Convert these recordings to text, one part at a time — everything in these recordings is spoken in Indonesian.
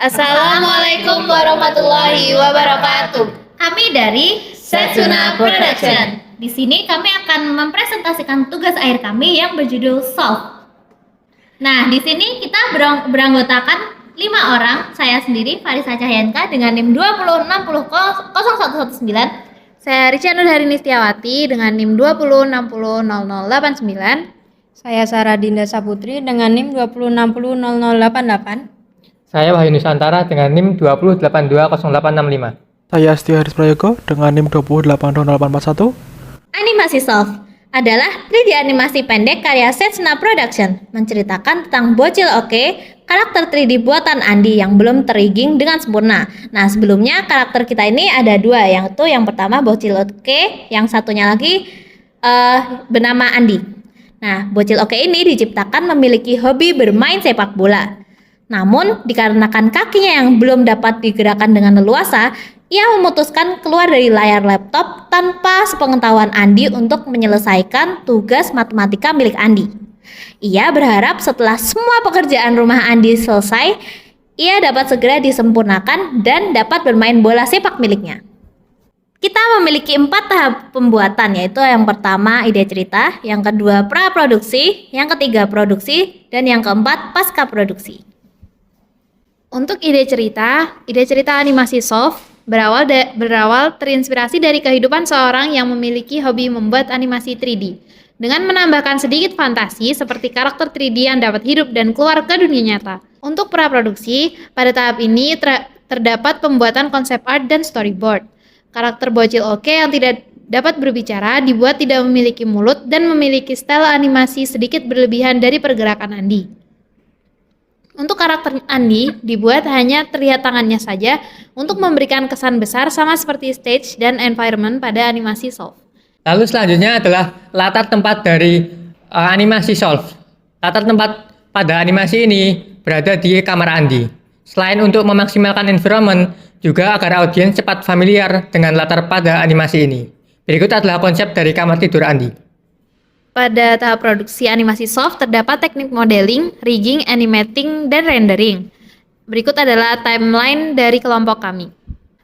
Assalamualaikum warahmatullahi wabarakatuh. Kami dari Setsuna Production. Di sini kami akan mempresentasikan tugas akhir kami yang berjudul Solve. Nah, di sini kita beranggotakan 5 orang. Saya sendiri, Farisa Cahyanka dengan NIM 2060019. Saya Richa Nurharini Setiawati dengan NIM 2060089. Saya Sarah Dinda Saputri dengan NIM 2060088. Saya Wahyu Nusantara dengan NIM 208200865. Saya Asti Haris Prayogo dengan NIM 2080841. Animasi Solve adalah 3D animasi pendek karya Setsuna Production, menceritakan tentang bocil oke, karakter 3D buatan Andi yang belum terigging dengan sempurna. Nah, sebelumnya karakter kita ini ada 2, yaitu yang pertama bocil oke, yang satunya lagi bernama Andi. Nah, bocil oke ini diciptakan memiliki hobi bermain sepak bola. Namun, dikarenakan kakinya yang belum dapat digerakkan dengan leluasa, ia memutuskan keluar dari layar laptop tanpa sepengetahuan Andi untuk menyelesaikan tugas matematika milik Andi. Ia berharap setelah semua pekerjaan rumah Andi selesai, ia dapat segera disempurnakan dan dapat bermain bola sepak miliknya. Kita memiliki 4 tahap pembuatan, yaitu yang pertama ide cerita, yang kedua praproduksi, yang ketiga produksi, dan yang keempat pasca produksi. Untuk ide cerita animasi Solve berawal terinspirasi dari kehidupan seorang yang memiliki hobi membuat animasi 3D. Dengan menambahkan sedikit fantasi seperti karakter 3D yang dapat hidup dan keluar ke dunia nyata. Untuk praproduksi, pada tahap ini terdapat pembuatan konsep art dan storyboard. Karakter bocil oke yang tidak dapat berbicara dibuat tidak memiliki mulut dan memiliki style animasi sedikit berlebihan dari pergerakan Andi. Untuk karakter Andi dibuat hanya terlihat tangannya saja untuk memberikan kesan besar sama seperti stage dan environment pada animasi Solve. Lalu selanjutnya adalah latar tempat dari animasi Solve. Latar tempat pada animasi ini berada di kamar Andi. Selain untuk memaksimalkan environment, juga agar audiens cepat familiar dengan latar pada animasi ini. Berikut adalah konsep dari kamar tidur Andi. Pada tahap produksi animasi Solve terdapat teknik modeling, rigging, animating, dan rendering. Berikut adalah timeline dari kelompok kami.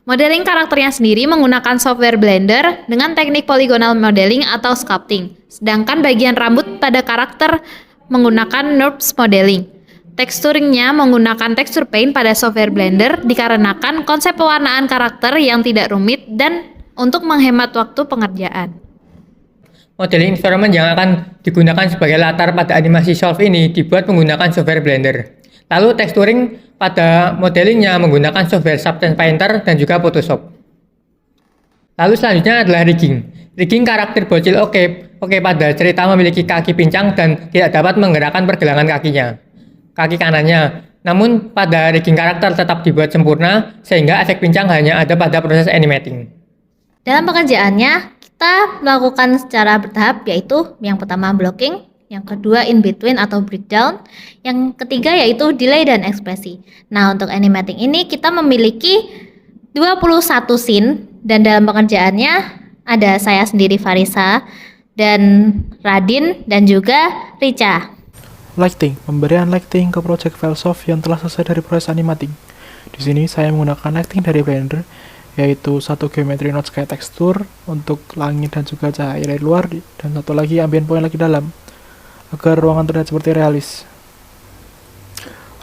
Modeling karakternya sendiri menggunakan software Blender dengan teknik polygonal modeling atau sculpting. Sedangkan bagian rambut pada karakter menggunakan NURBS modeling. Teksturnya menggunakan tekstur paint pada software Blender dikarenakan konsep pewarnaan karakter yang tidak rumit dan untuk menghemat waktu pengerjaan. Modeling environment yang akan digunakan sebagai latar pada animasi Solve ini dibuat menggunakan software Blender. Lalu texturing pada modelingnya menggunakan software Substance Painter dan juga Photoshop. Lalu selanjutnya adalah rigging. Rigging karakter bocil oke pada cerita memiliki kaki pincang dan tidak dapat menggerakkan pergelangan kaki kanannya. Namun pada rigging karakter tetap dibuat sempurna sehingga efek pincang hanya ada pada proses animating. Dalam pengerjaannya, kita melakukan secara bertahap, yaitu yang pertama blocking, yang kedua in between atau breakdown, yang ketiga yaitu delay dan ekspresi. Nah, untuk animating ini kita memiliki 21 scene dan dalam pengerjaannya ada saya sendiri Farisa dan Radin dan juga Richa. Lighting, pemberian lighting ke project file soft yang telah selesai dari proses animating. Di sini saya menggunakan lighting dari Blender, yaitu satu geometry nodes kayak tekstur untuk langit dan juga cahaya dari luar, dan satu lagi ambient point lagi dalam agar ruangan terlihat seperti realis.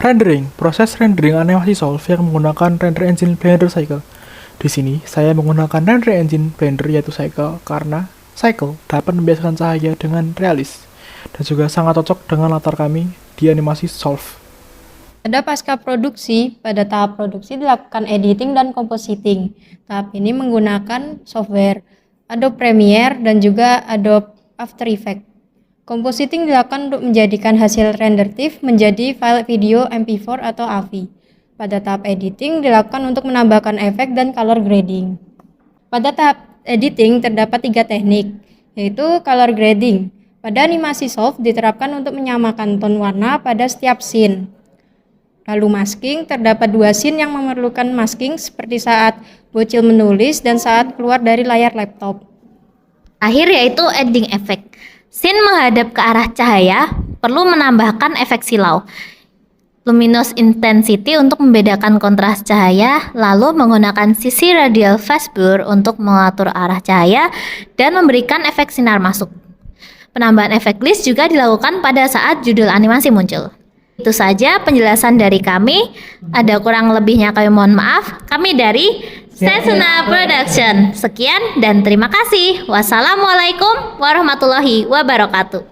Rendering, proses rendering animasi Solve yang menggunakan render engine Blender Cycle. Di sini saya menggunakan render engine Blender yaitu Cycle karena Cycle dapat membiasakan cahaya dengan realis dan juga sangat cocok dengan latar kami di animasi Solve. Pada pasca produksi, pada tahap produksi dilakukan editing dan compositing. Tahap ini menggunakan software Adobe Premiere dan juga Adobe After Effects. Compositing dilakukan untuk menjadikan hasil rendertif menjadi file video MP4 atau AVI. Pada tahap editing dilakukan untuk menambahkan efek dan color grading. Pada tahap editing terdapat 3 teknik, yaitu color grading. Pada animasi Solve diterapkan untuk menyamakan tone warna pada setiap scene. Lalu masking, terdapat 2 scene yang memerlukan masking seperti saat bocil menulis dan saat keluar dari layar laptop. Akhir yaitu ending effect. Scene menghadap ke arah cahaya perlu menambahkan efek silau. luminous intensity untuk membedakan kontras cahaya, lalu menggunakan sisi radial phase blur untuk mengatur arah cahaya dan memberikan efek sinar masuk. Penambahan efek list juga dilakukan pada saat judul animasi muncul. Itu saja penjelasan dari kami. Ada kurang lebihnya kami mohon maaf. Kami dari Setsuna Production. Sekian dan terima kasih. Wassalamualaikum warahmatullahi wabarakatuh.